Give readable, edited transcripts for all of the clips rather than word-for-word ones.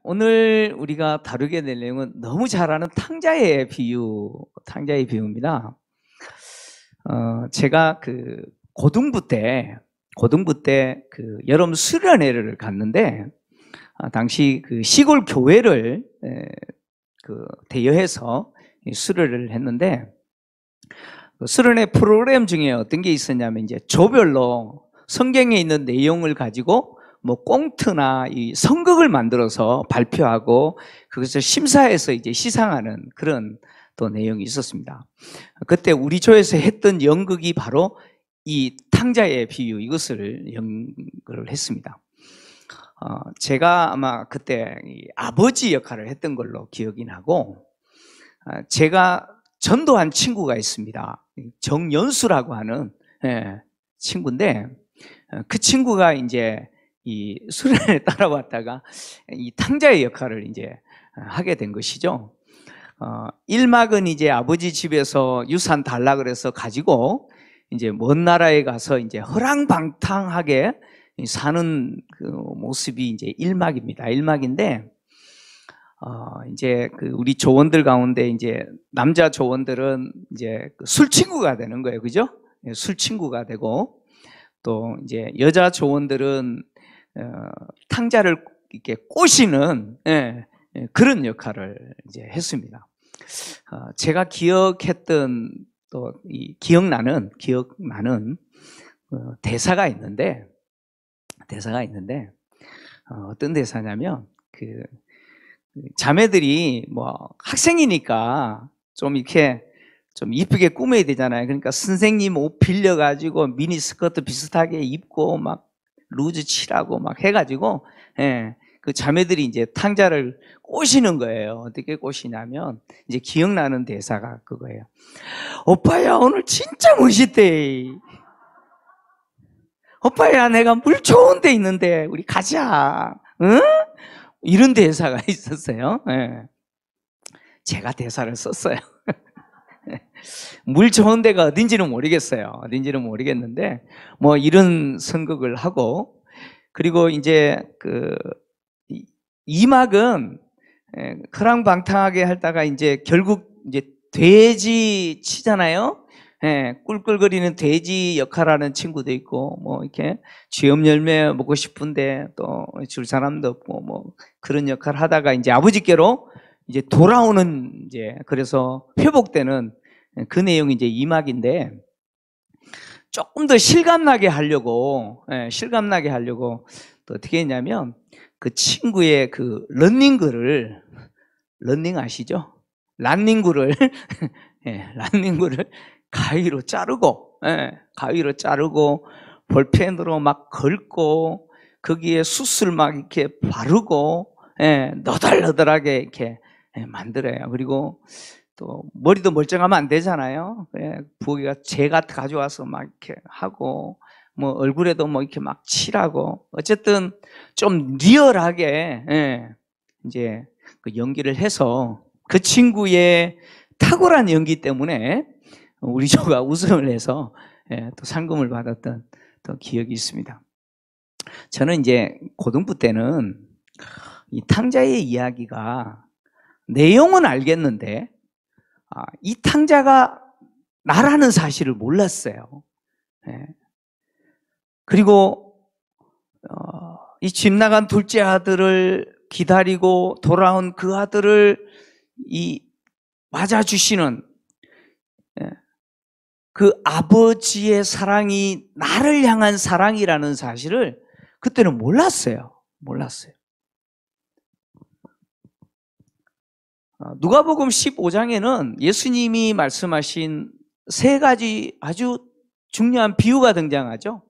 오늘 우리가 다루게 될 내용은 너무 잘 아는 탕자의 비유입니다. 제가 고등부 때 여름 수련회를 갔는데, 당시 시골 교회를 대여해서 수련회를 했는데, 수련회 프로그램 중에 어떤 게 있었냐면, 이제 조별로 성경에 있는 내용을 가지고 꽁트나 이 성극을 만들어서 발표하고 그것을 심사해서 이제 시상하는 그런 또 내용이 있었습니다. 그때 우리 조에서 했던 연극이 바로 이 탕자의 비유, 이것을 연극을 했습니다. 제가 아마 그때 아버지 역할을 했던 걸로 기억이 나고, 제가 전도한 친구가 있습니다. 정연수라고 하는 친구인데, 그 친구가 이제 이 수련회에 따라왔다가 이 탕자의 역할을 이제 하게 된 것이죠. 1막은 이제 아버지 집에서 유산 달라 그래서 가지고 이제 먼 나라에 가서 이제 허랑방탕하게 사는 그 모습이 이제 1막입니다. 1막인데, 이제 우리 조원들 가운데 이제 남자 조원들은 이제 술 친구가 되는 거예요. 그죠? 술 친구가 되고, 또 이제 여자 조원들은 탕자를 이렇게 꼬시는 그런 역할을 이제 했습니다. 제가 기억했던 또 기억나는 대사가 있는데 어떤 대사냐면, 자매들이 학생이니까 좀 이렇게 좀 이쁘게 꾸며야 되잖아요. 그러니까 선생님 옷 빌려가지고 미니스커트 비슷하게 입고 막 루즈 칠하고 막 해가지고, 그 자매들이 이제 탕자를 꼬시는 거예요. 어떻게 꼬시냐면, 이제 기억나는 대사가 그거예요. 오빠야, 오늘 진짜 멋있대. 오빠야, 내가 물 좋은 데 있는데 우리 가자. 응? 이런 대사가 있었어요. 제가 대사를 썼어요. 물 좋은 데가 어딘지는 모르겠는데 이런 선곡을 하고, 그리고 이제 2막은 허랑방탕하게 하다가 이제 결국 이제 돼지 치잖아요. 꿀꿀거리는 돼지 역할하는 친구도 있고, 이렇게 쥐염 열매 먹고 싶은데 또 줄 사람도 없고 그런 역할 하다가 이제 아버지께로 이제 돌아오는, 이제 그래서 회복되는 그 내용이 이제 2막인데, 조금 더 실감나게 하려고 또 어떻게 했냐면, 그 친구의 러닝 아시죠? 란닝구를 란닝구를 가위로 자르고 볼펜으로 막 긁고 거기에 숯을 막 이렇게 바르고 너덜너덜하게 이렇게 만들어요. 그리고 또 머리도 멀쩡하면 안 되잖아요. 부엌에가 제가 가져와서 막 이렇게 하고, 얼굴에도 이렇게 막 칠하고, 어쨌든 좀 리얼하게 이제 그 연기를 해서, 그 친구의 탁월한 연기 때문에 우리 조가 우승을 해서 또 상금을 받았던 또 기억이 있습니다. 저는 이제 고등부 때는 이 탕자의 이야기가, 내용은 알겠는데 이 탕자가 나라는 사실을 몰랐어요. 그리고 이 집 나간 둘째 아들을 기다리고 돌아온 그 아들을 맞아주시는 그 아버지의 사랑이 나를 향한 사랑이라는 사실을 그때는 몰랐어요. 누가복음 15장에는 예수님이 말씀하신 3가지 아주 중요한 비유가 등장하죠.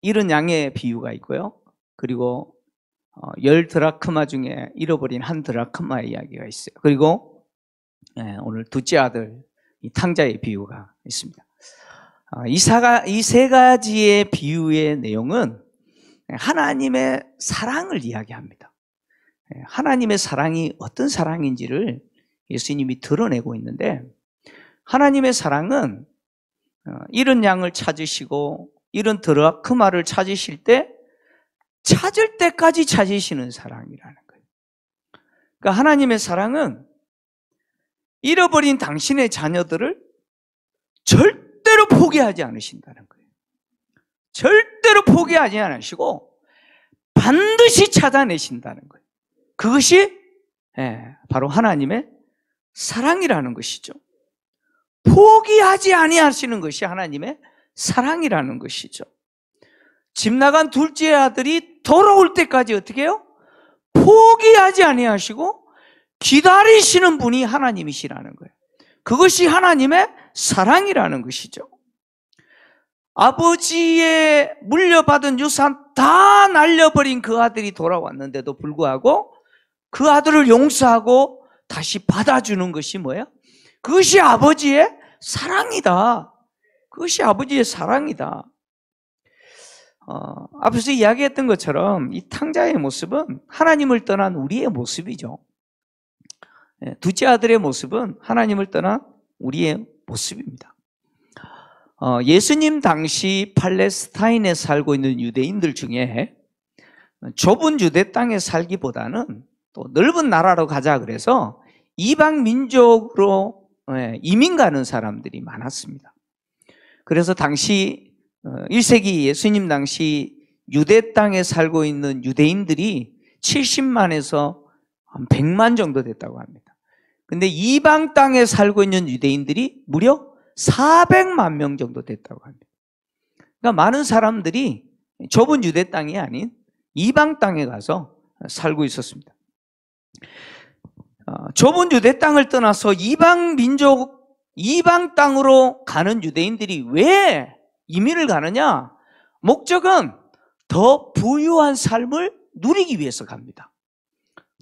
잃은 양의 비유가 있고요. 그리고 10드라크마 중에 잃어버린 1드라크마의 이야기가 있어요. 그리고 오늘 둘째 아들 이 탕자의 비유가 있습니다. 이 3가지의 비유의 내용은 하나님의 사랑을 이야기합니다. 하나님의 사랑이 어떤 사랑인지를 예수님이 드러내고 있는데, 하나님의 사랑은 잃은 양을 찾으시고 잃은 드라크마를 찾으실 때 찾을 때까지 찾으시는 사랑이라는 거예요. 그러니까 하나님의 사랑은 잃어버린 당신의 자녀들을 절대로 포기하지 않으신다는 거예요. 절대로 포기하지 않으시고 반드시 찾아내신다는 거예요. 그것이 바로 하나님의 사랑이라는 것이죠. 포기하지 아니하시는 것이 하나님의 사랑이라는 것이죠. 집 나간 둘째 아들이 돌아올 때까지 어떻게 해요? 포기하지 아니하시고 기다리시는 분이 하나님이시라는 거예요. 그것이 하나님의 사랑이라는 것이죠. 아버지의 물려받은 유산 다 날려버린 그 아들이 돌아왔는데도 불구하고 그 아들을 용서하고 다시 받아주는 것이 뭐예요? 그것이 아버지의 사랑이다. 그것이 아버지의 사랑이다. 앞에서 이야기했던 것처럼 이 탕자의 모습은 하나님을 떠난 우리의 모습이죠. 둘째 아들의 모습은 하나님을 떠난 우리의 모습입니다. 예수님 당시 팔레스타인에 살고 있는 유대인들 중에 좁은 유대 땅에 살기보다는 또 넓은 나라로 가자 그래서 이방 민족으로 이민 가는 사람들이 많았습니다. 그래서 당시 1세기 예수님 당시 유대 땅에 살고 있는 유대인들이 70만에서 한 100만 정도 됐다고 합니다. 근데 이방 땅에 살고 있는 유대인들이 무려 400만 명 정도 됐다고 합니다. 그러니까 많은 사람들이 좁은 유대 땅이 아닌 이방 땅에 가서 살고 있었습니다. 좁은 유대 땅을 떠나서 이방 민족, 이방 땅으로 가는 유대인들이 왜 이민을 가느냐? 목적은 더 부유한 삶을 누리기 위해서 갑니다.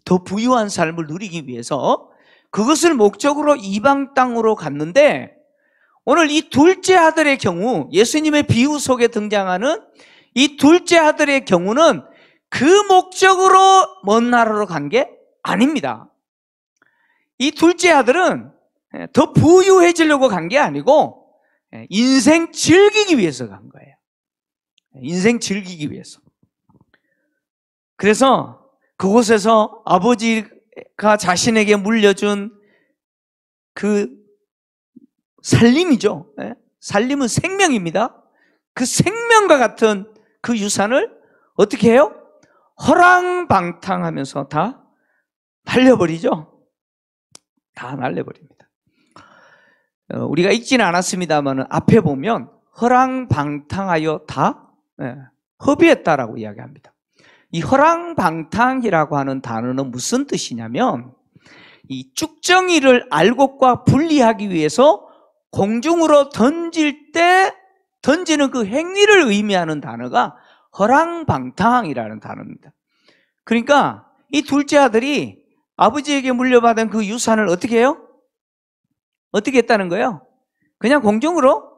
더 부유한 삶을 누리기 위해서 그것을 목적으로 이방 땅으로 갔는데 오늘 이 둘째 아들의 경우, 예수님의 비유 속에 등장하는 이 둘째 아들의 경우는 그 목적으로 먼 나라로 간 게 아닙니다. 이 둘째 아들은 더 부유해지려고 간 게 아니고 인생 즐기기 위해서 간 거예요. 인생 즐기기 위해서. 그래서 그곳에서 아버지가 자신에게 물려준 그 살림이죠. 살림은 생명입니다. 그 생명과 같은 그 유산을 어떻게 해요? 허랑방탕하면서 다 날려버리죠. 다 날려버립니다. 우리가 읽지는 않았습니다만 앞에 보면 허랑방탕하여 다 허비했다라고 이야기합니다. 이 허랑방탕이라고 하는 단어는 무슨 뜻이냐면 이 쭉정이를 알곡과 분리하기 위해서 공중으로 던질 때 던지는 그 행위를 의미하는 단어가 허랑방탕이라는 단어입니다. 그러니까 이 둘째 아들이 아버지에게 물려받은 그 유산을 어떻게 해요? 어떻게 했다는 거예요? 그냥 공중으로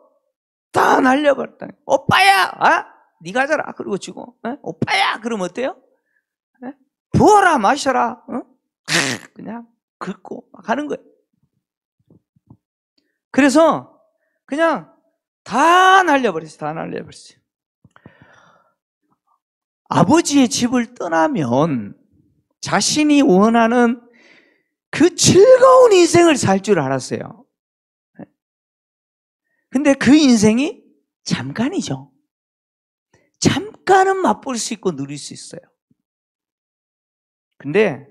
다 날려버렸다. 오빠야! 네가 가져라. 그러고 주고. 오빠야! 그러면 어때요? 부어라 마셔라. 그냥 긁고 막 하는 거예요. 그래서 그냥 다 날려버렸어요. 다 날려버렸어요. 아버지의 집을 떠나면 자신이 원하는 그 즐거운 인생을 살 줄 알았어요. 근데 그 인생이 잠깐이죠. 잠깐은 맛볼 수 있고 누릴 수 있어요. 근데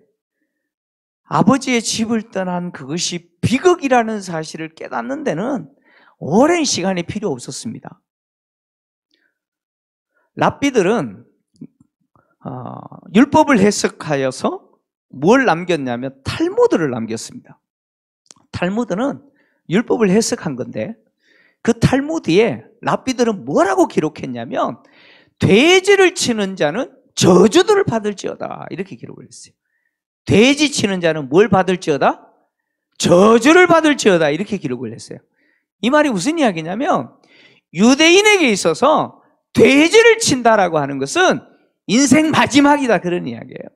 아버지의 집을 떠난 그것이 비극이라는 사실을 깨닫는 데는 오랜 시간이 필요 없었습니다. 랍비들은 율법을 해석하여서 뭘 남겼냐면 탈무드를 남겼습니다. 탈무드는 율법을 해석한 건데 그 탈무드에 랍비들은 뭐라고 기록했냐면 돼지를 치는 자는 저주들을 받을지어다 이렇게 기록을 했어요. 돼지 치는 자는 뭘 받을지어다? 저주를 받을지어다 이렇게 기록을 했어요. 이 말이 무슨 이야기냐면 유대인에게 있어서 돼지를 친다라고 하는 것은 인생 마지막이다 그런 이야기예요.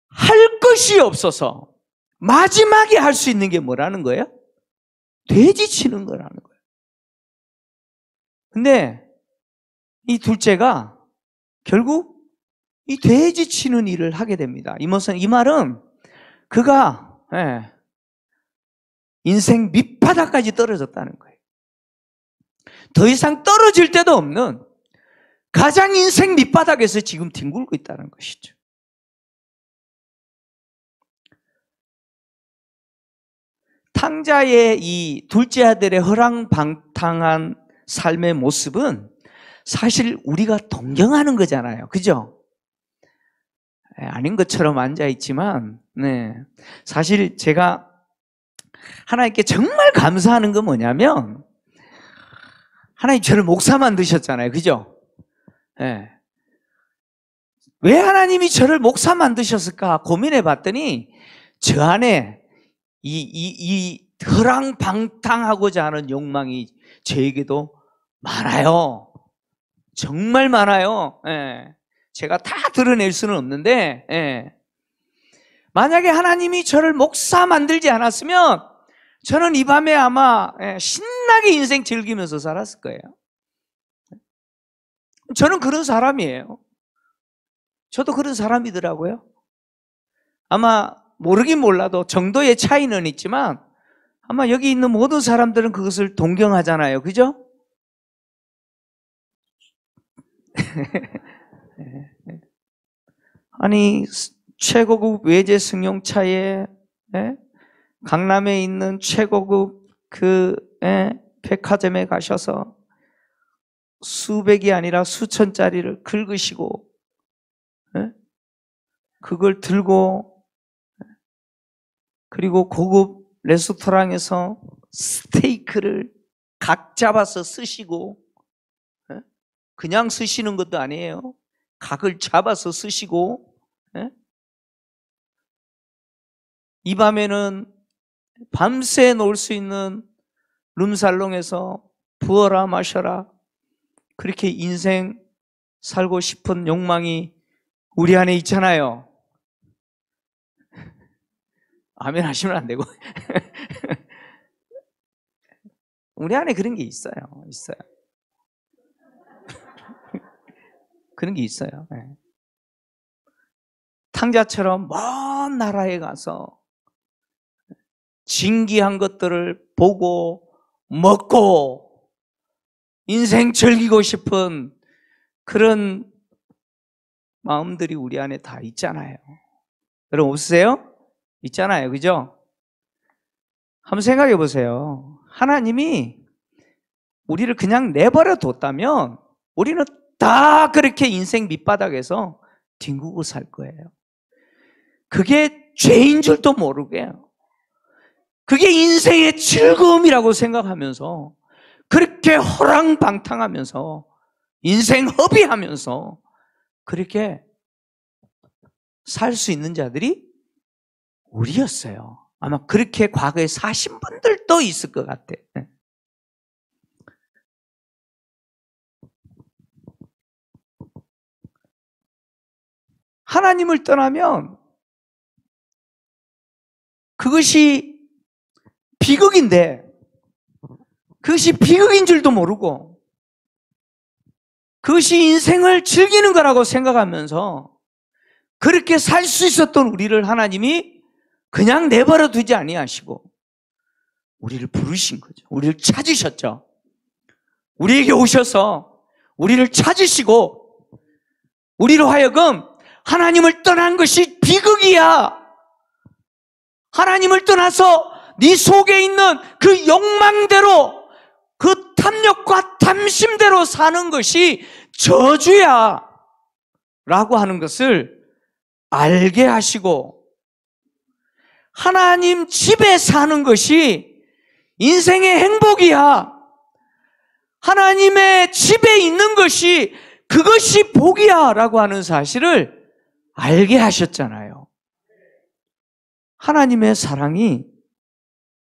할 것이 없어서 마지막에 할 수 있는 게 뭐라는 거예요? 돼지 치는 거라는 거예요. 근데 이 둘째가 결국 이 돼지 치는 일을 하게 됩니다. 이 말은 그가 인생 밑바닥까지 떨어졌다는 거예요. 더 이상 떨어질 데도 없는 가장 인생 밑바닥에서 지금 뒹굴고 있다는 것이죠. 탕자의 이 둘째 아들의 허랑방탕한 삶의 모습은 사실 우리가 동경하는 거잖아요. 그죠? 아닌 것처럼 앉아있지만, 사실 제가 하나님께 정말 감사하는 건 뭐냐면, 하나님 저를 목사 만드셨잖아요. 그죠? 왜 하나님이 저를 목사 만드셨을까 고민해 봤더니, 저 안에 이 허랑방탕하고자 하는 욕망이 저에게도 많아요. 정말 많아요. 제가 다 드러낼 수는 없는데, 만약에 하나님이 저를 목사 만들지 않았으면 저는 이 밤에 아마 신나게 인생 즐기면서 살았을 거예요. 저는 그런 사람이에요. 저도 그런 사람이더라고요. 아마 모르긴 몰라도 정도의 차이는 있지만 아마 여기 있는 모든 사람들은 그것을 동경하잖아요. 그죠? 아니 최고급 외제 승용차에 강남에 있는 최고급 백화점에 가셔서 수백이 아니라 수천짜리를 긁으시고 그걸 들고 그리고 고급 레스토랑에서 스테이크를 각 잡아서 쓰시고 그냥 쓰시는 것도 아니에요. 각을 잡아서 쓰시고 이 밤에는 밤새 놀 수 있는 룸살롱에서 부어라 마셔라 그렇게 인생 살고 싶은 욕망이 우리 안에 있잖아요. 아멘 하시면 안 되고 우리 안에 그런 게 있어요. 그런 게 있어요. 탕자처럼 먼 나라에 가서 진귀한 것들을 보고 먹고 인생 즐기고 싶은 그런 마음들이 우리 안에 다 있잖아요. 여러분 없으세요? 있잖아요. 그죠? 한번 생각해 보세요. 하나님이 우리를 그냥 내버려 뒀다면 우리는 다 그렇게 인생 밑바닥에서 뒹구고 살 거예요. 그게 죄인 줄도 모르게요. 그게 인생의 즐거움이라고 생각하면서 그렇게 호랑방탕하면서 인생 허비하면서 그렇게 살 수 있는 자들이 우리였어요. 아마 그렇게 과거에 사신 분들도 있을 것 같아요. 하나님을 떠나면 그것이 비극인데 그것이 비극인 줄도 모르고 그것이 인생을 즐기는 거라고 생각하면서 그렇게 살 수 있었던 우리를 하나님이 그냥 내버려 두지 아니하시고 우리를 부르신 거죠. 우리를 찾으셨죠. 우리에게 오셔서 우리를 찾으시고 우리로 하여금 하나님을 떠난 것이 비극이야. 하나님을 떠나서 네 속에 있는 그 욕망대로 그 탐욕과 탐심대로 사는 것이 저주야 라고 하는 것을 알게 하시고 하나님 집에 사는 것이 인생의 행복이야. 하나님의 집에 있는 것이 그것이 복이야 라고 하는 사실을 알게 하셨잖아요. 하나님의 사랑이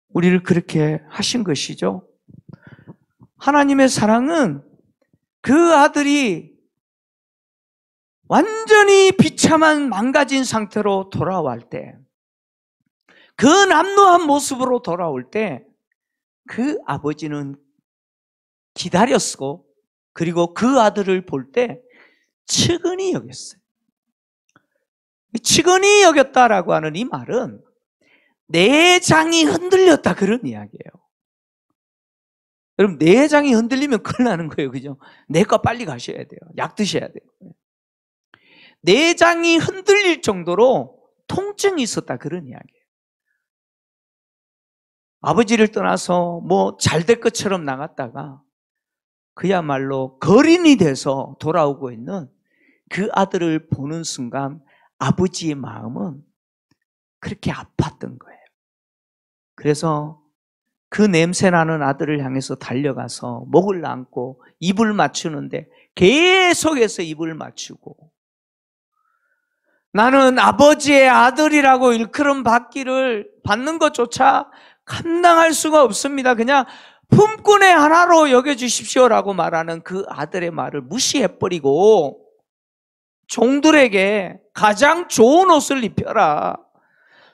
우리를 그렇게 하신 것이죠. 하나님의 사랑은 그 아들이 완전히 비참한 망가진 상태로 돌아올 때, 그 남루한 모습으로 돌아올 때 그 아버지는 기다렸고 그리고 그 아들을 볼 때 측은히 여겼어요. 측은히 여겼다라고 하는 이 말은 내장이 흔들렸다, 그런 이야기예요. 여러분, 내장이 흔들리면 큰일 나는 거예요. 그죠? 내과 빨리 가셔야 돼요. 약 드셔야 돼요. 내장이 흔들릴 정도로 통증이 있었다, 그런 이야기예요. 아버지를 떠나서 뭐 잘 될 것처럼 나갔다가 그야말로 거린이 돼서 돌아오고 있는 그 아들을 보는 순간 아버지의 마음은 그렇게 아팠던 거예요. 그래서 그 냄새나는 아들을 향해서 달려가서 목을 안고 입을 맞추는데 계속해서 입을 맞추고, 나는 아버지의 아들이라고 일컬음 받는 것조차 감당할 수가 없습니다. 그냥 품꾼의 하나로 여겨주십시오라고 말하는 그 아들의 말을 무시해버리고 종들에게 가장 좋은 옷을 입혀라,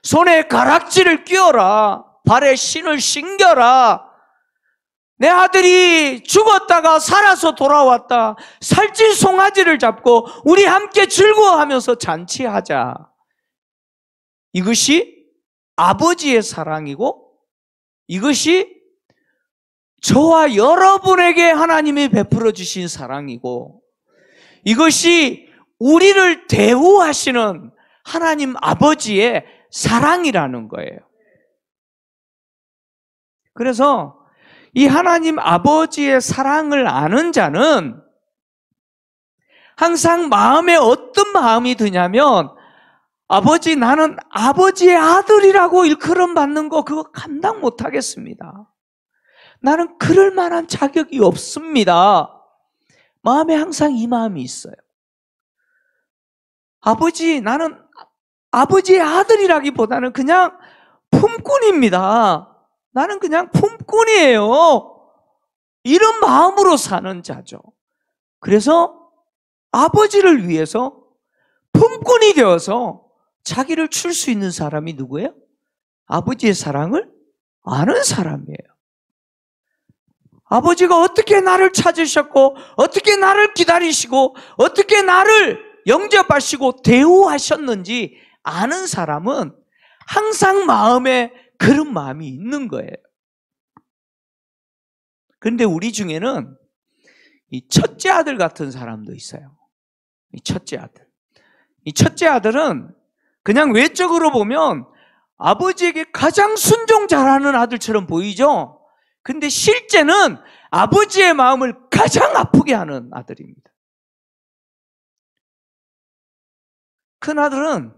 손에 가락지를 끼워라, 발에 신을 신겨라, 내 아들이 죽었다가 살아서 돌아왔다, 살찐 송아지를 잡고 우리 함께 즐거워하면서 잔치하자. 이것이 아버지의 사랑이고, 이것이 저와 여러분에게 하나님이 베풀어 주신 사랑이고, 이것이 우리를 대우하시는 하나님 아버지의 사랑이라는 거예요. 그래서 이 하나님 아버지의 사랑을 아는 자는 항상 마음에 어떤 마음이 드냐면, 아버지, 나는 아버지의 아들이라고 일컬음 받는 거 그거 감당 못하겠습니다. 나는 그럴 만한 자격이 없습니다. 마음에 항상 이 마음이 있어요. 아버지, 나는 아버지의 아들이라기보다는 그냥 품꾼입니다. 나는 그냥 품꾼이에요. 이런 마음으로 사는 자죠. 그래서 아버지를 위해서 품꾼이 되어서 자기를 줄 수 있는 사람이 누구예요? 아버지의 사랑을 아는 사람이에요. 아버지가 어떻게 나를 찾으셨고, 어떻게 나를 기다리시고, 어떻게 나를 영접하시고 대우하셨는지 아는 사람은 항상 마음에 그런 마음이 있는 거예요. 그런데 우리 중에는 이 첫째 아들 같은 사람도 있어요. 이 첫째 아들. 이 첫째 아들은 그냥 외적으로 보면 아버지에게 가장 순종 잘하는 아들처럼 보이죠? 근데 실제는 아버지의 마음을 가장 아프게 하는 아들입니다. 큰 아들은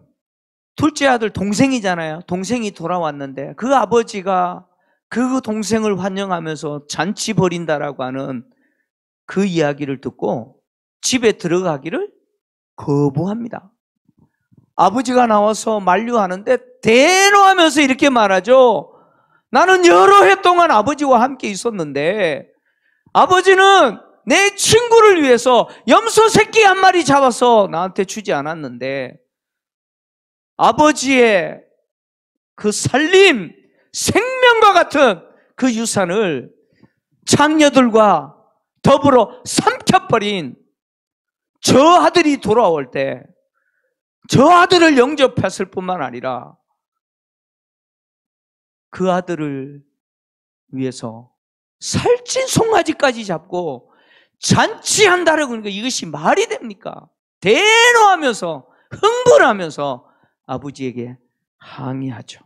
둘째 아들 동생이잖아요. 동생이 돌아왔는데 그 아버지가 그 동생을 환영하면서 잔치 벌인다라고 하는 그 이야기를 듣고 집에 들어가기를 거부합니다. 아버지가 나와서 만류하는데 대노하면서 이렇게 말하죠. 나는 여러 해 동안 아버지와 함께 있었는데 아버지는 내 친구를 위해서 염소 새끼 한 마리 잡아서 나한테 주지 않았는데 아버지의 그 살림, 생명과 같은 그 유산을 장녀들과 더불어 삼켜버린 저 아들이 돌아올 때 저 아들을 영접했을 뿐만 아니라 그 아들을 위해서 살찐 송아지까지 잡고 잔치한다라고 하니까 이것이 말이 됩니까? 대노하면서 흥분하면서 아버지에게 항의하죠.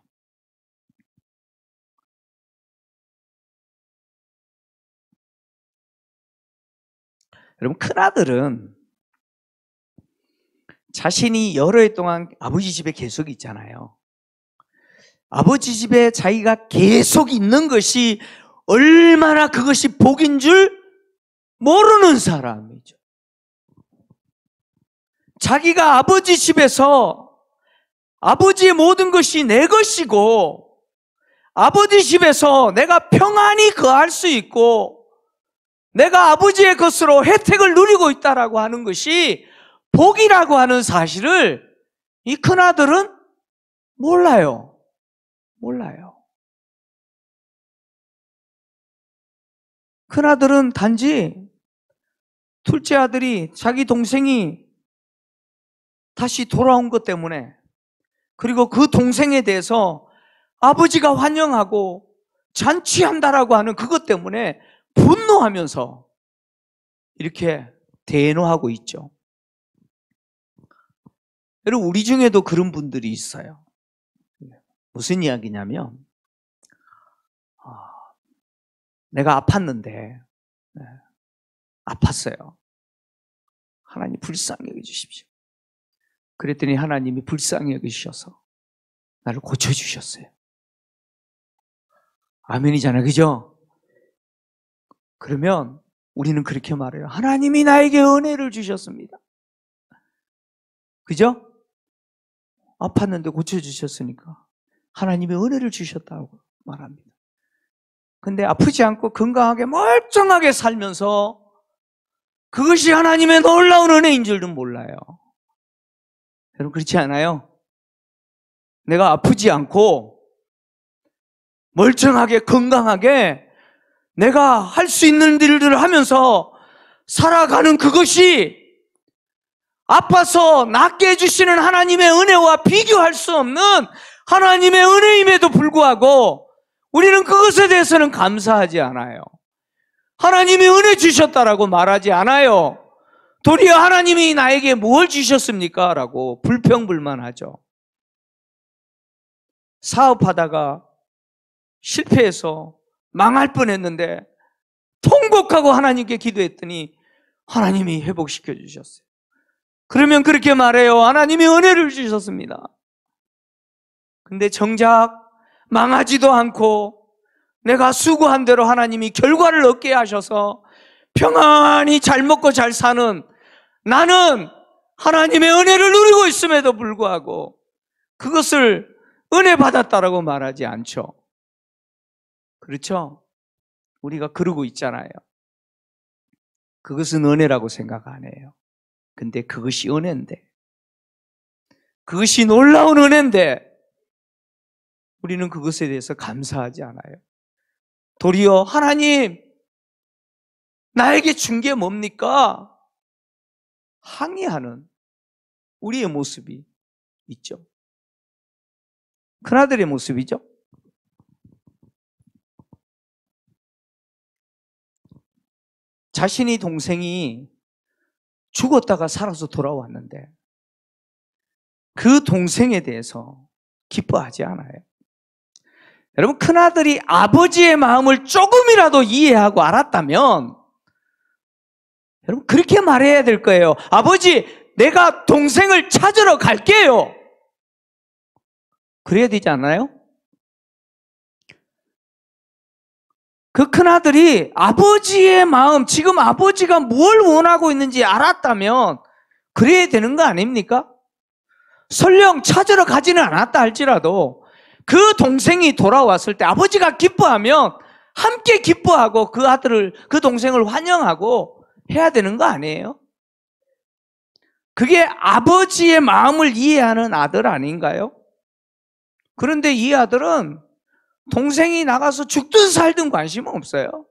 여러분, 큰아들은 자신이 여러 해 동안 아버지 집에 계속 있잖아요. 아버지 집에 자기가 계속 있는 것이 얼마나 그것이 복인 줄 모르는 사람이죠. 자기가 아버지 집에서 아버지의 모든 것이 내 것이고 아버지 집에서 내가 평안히 거할 수 있고 내가 아버지의 것으로 혜택을 누리고 있다라고 하는 것이 복이라고 하는 사실을 이 큰아들은 몰라요. 큰아들은 단지 둘째 아들이 자기 동생이 다시 돌아온 것 때문에, 그리고 그 동생에 대해서 아버지가 환영하고 잔치한다라고 하는 그것 때문에 분노하면서 이렇게 대노하고 있죠. 여러분, 우리 중에도 그런 분들이 있어요. 무슨 이야기냐면, 내가 아팠는데, 아팠어요. 하나님 불쌍히 여겨주십시오. 그랬더니 하나님이 불쌍히 여기셔서 나를 고쳐주셨어요. 아멘이잖아요, 그죠? 그러면 우리는 그렇게 말해요. 하나님이 나에게 은혜를 주셨습니다. 그죠? 아팠는데 고쳐주셨으니까 하나님이 은혜를 주셨다고 말합니다. 근데 아프지 않고 건강하게 멀쩡하게 살면서 그것이 하나님의 놀라운 은혜인 줄은 몰라요. 여러분, 그렇지 않아요? 내가 아프지 않고 멀쩡하게 건강하게 내가 할 수 있는 일들을 하면서 살아가는 그것이 아파서 낫게 해주시는 하나님의 은혜와 비교할 수 없는 하나님의 은혜임에도 불구하고 우리는 그것에 대해서는 감사하지 않아요. 하나님이 은혜 주셨다라고 말하지 않아요. 도리어 하나님이 나에게 뭘 주셨습니까? 라고 불평불만하죠. 사업하다가 실패해서 망할 뻔했는데 통곡하고 하나님께 기도했더니 하나님이 회복시켜 주셨어요. 그러면 그렇게 말해요. 하나님이 은혜를 주셨습니다. 근데 정작 망하지도 않고 내가 수고한 대로 하나님이 결과를 얻게 하셔서 평안히 잘 먹고 잘 사는 나는 하나님의 은혜를 누리고 있음에도 불구하고 그것을 은혜 받았다라고 말하지 않죠. 그렇죠? 우리가 그러고 있잖아요. 그것은 은혜라고 생각 안 해요. 근데 그것이 은혜인데, 그것이 놀라운 은혜인데 우리는 그것에 대해서 감사하지 않아요. 도리어 하나님 나에게 준 게 뭡니까? 항의하는 우리의 모습이 있죠. 큰아들의 모습이죠. 자신이 동생이 죽었다가 살아서 돌아왔는데 그 동생에 대해서 기뻐하지 않아요. 여러분, 큰아들이 아버지의 마음을 조금이라도 이해하고 알았다면 여러분 그렇게 말해야 될 거예요. 아버지, 내가 동생을 찾으러 갈게요. 그래야 되지 않나요? 그 큰아들이 아버지의 마음, 지금 아버지가 뭘 원하고 있는지 알았다면 그래야 되는 거 아닙니까? 설령 찾으러 가지는 않았다 할지라도 그 동생이 돌아왔을 때 아버지가 기뻐하면 함께 기뻐하고 그 아들을, 그 동생을 환영하고 해야 되는 거 아니에요? 그게 아버지의 마음을 이해하는 아들 아닌가요? 그런데 이 아들은 동생이 나가서 죽든 살든 관심 없어요.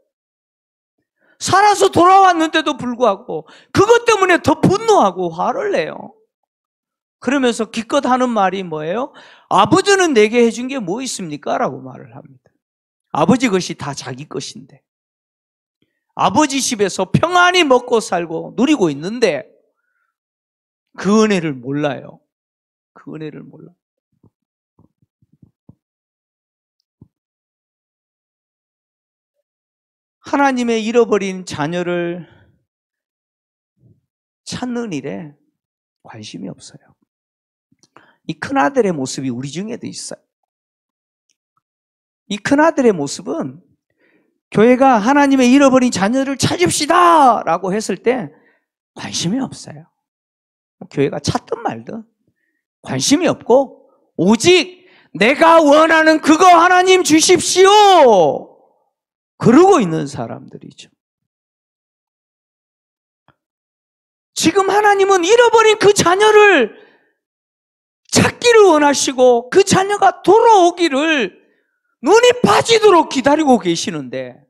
살아서 돌아왔는데도 불구하고 그것 때문에 더 분노하고 화를 내요. 그러면서 기껏 하는 말이 뭐예요? 아버지는 내게 해준 게 뭐 있습니까? 라고 말을 합니다. 아버지 것이 다 자기 것인데, 아버지 집에서 평안히 먹고 살고 누리고 있는데 그 은혜를 몰라요. 그 은혜를 몰라. 하나님의 잃어버린 자녀를 찾는 일에 관심이 없어요. 이 큰아들의 모습이 우리 중에도 있어요. 이 큰아들의 모습은 교회가 하나님의 잃어버린 자녀를 찾읍시다 라고 했을 때 관심이 없어요. 교회가 찾든 말든 관심이 없고 오직 내가 원하는 그거 하나님 주십시오 그러고 있는 사람들이죠. 지금 하나님은 잃어버린 그 자녀를 찾기를 원하시고 그 자녀가 돌아오기를 눈이 빠지도록 기다리고 계시는데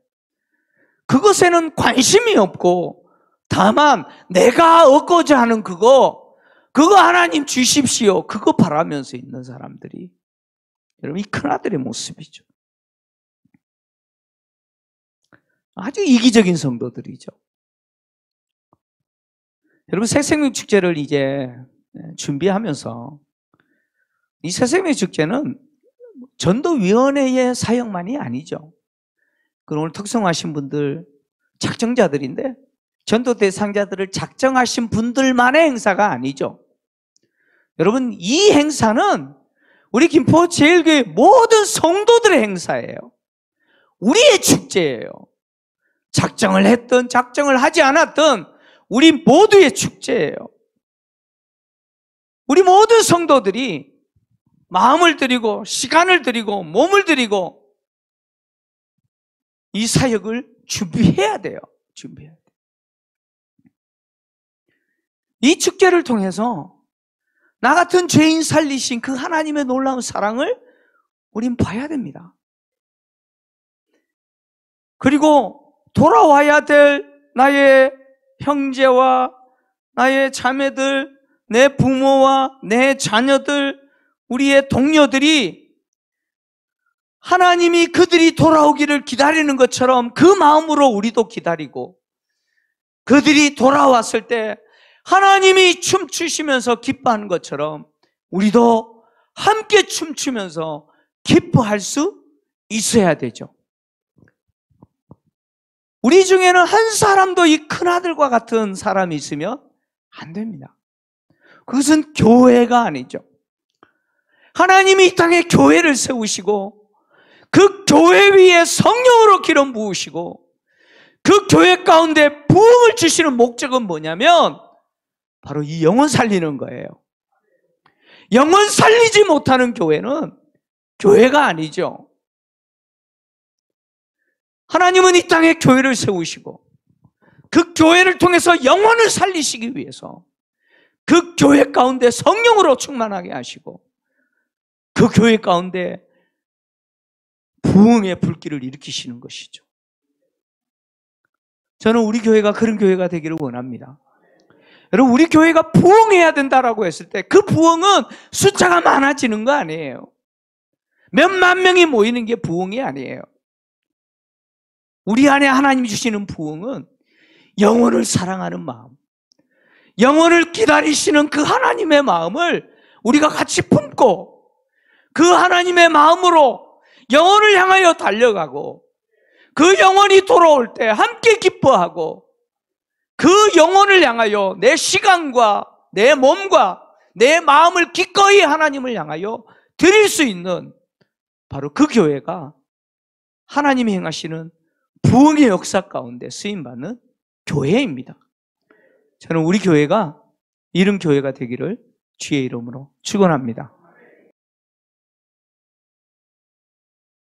그것에는 관심이 없고 다만 내가 얻고자 하는 그거 하나님 주십시오. 그거 바라면서 있는 사람들이, 여러분, 이 큰아들의 모습이죠. 아주 이기적인 성도들이죠. 여러분, 새생명 축제를 이제 준비하면서, 이 새생명 축제는 전도위원회의 사역만이 아니죠. 그럼 오늘 특성하신 분들, 작정자들인데, 전도 대상자들을 작정하신 분들만의 행사가 아니죠. 여러분, 이 행사는 우리 김포 제일교회 모든 성도들의 행사예요. 우리의 축제예요. 작정을 했든 작정을 하지 않았든 우리 모두의 축제예요. 우리 모든 성도들이 마음을 들이고 시간을 들이고 몸을 들이고 이 사역을 준비해야 돼요. 준비해야 돼요. 이 축제를 통해서 나 같은 죄인 살리신 그 하나님의 놀라운 사랑을 우린 봐야 됩니다. 그리고 돌아와야 될 나의 형제와 나의 자매들, 내 부모와 내 자녀들, 우리의 동료들이 하나님이 그들이 돌아오기를 기다리는 것처럼 그 마음으로 우리도 기다리고, 그들이 돌아왔을 때 하나님이 춤추시면서 기뻐하는 것처럼 우리도 함께 춤추면서 기뻐할 수 있어야 되죠. 우리 중에는 한 사람도 이 큰아들과 같은 사람이 있으면 안 됩니다. 그것은 교회가 아니죠. 하나님이 이 땅에 교회를 세우시고 그 교회 위에 성령으로 기름 부으시고 그 교회 가운데 부흥을 주시는 목적은 뭐냐면 바로 이 영혼 살리는 거예요. 영혼 살리지 못하는 교회는 교회가 아니죠. 하나님은 이 땅에 교회를 세우시고 그 교회를 통해서 영혼을 살리시기 위해서 그 교회 가운데 성령으로 충만하게 하시고 그 교회 가운데 부흥의 불길을 일으키시는 것이죠. 저는 우리 교회가 그런 교회가 되기를 원합니다. 여러분, 우리 교회가 부흥해야 된다라고 했을 때 그 부흥은 숫자가 많아지는 거 아니에요. 몇만 명이 모이는 게 부흥이 아니에요. 우리 안에 하나님이 주시는 부흥은 영혼을 사랑하는 마음, 영혼을 기다리시는 그 하나님의 마음을 우리가 같이 품고 그 하나님의 마음으로 영혼을 향하여 달려가고 그 영혼이 돌아올 때 함께 기뻐하고 그 영혼을 향하여 내 시간과 내 몸과 내 마음을 기꺼이 하나님을 향하여 드릴 수 있는 바로 그 교회가 하나님이 행하시는 부흥의 역사 가운데 쓰임받는 교회입니다. 저는 우리 교회가 이런 교회가 되기를 주의 이름으로 축원합니다.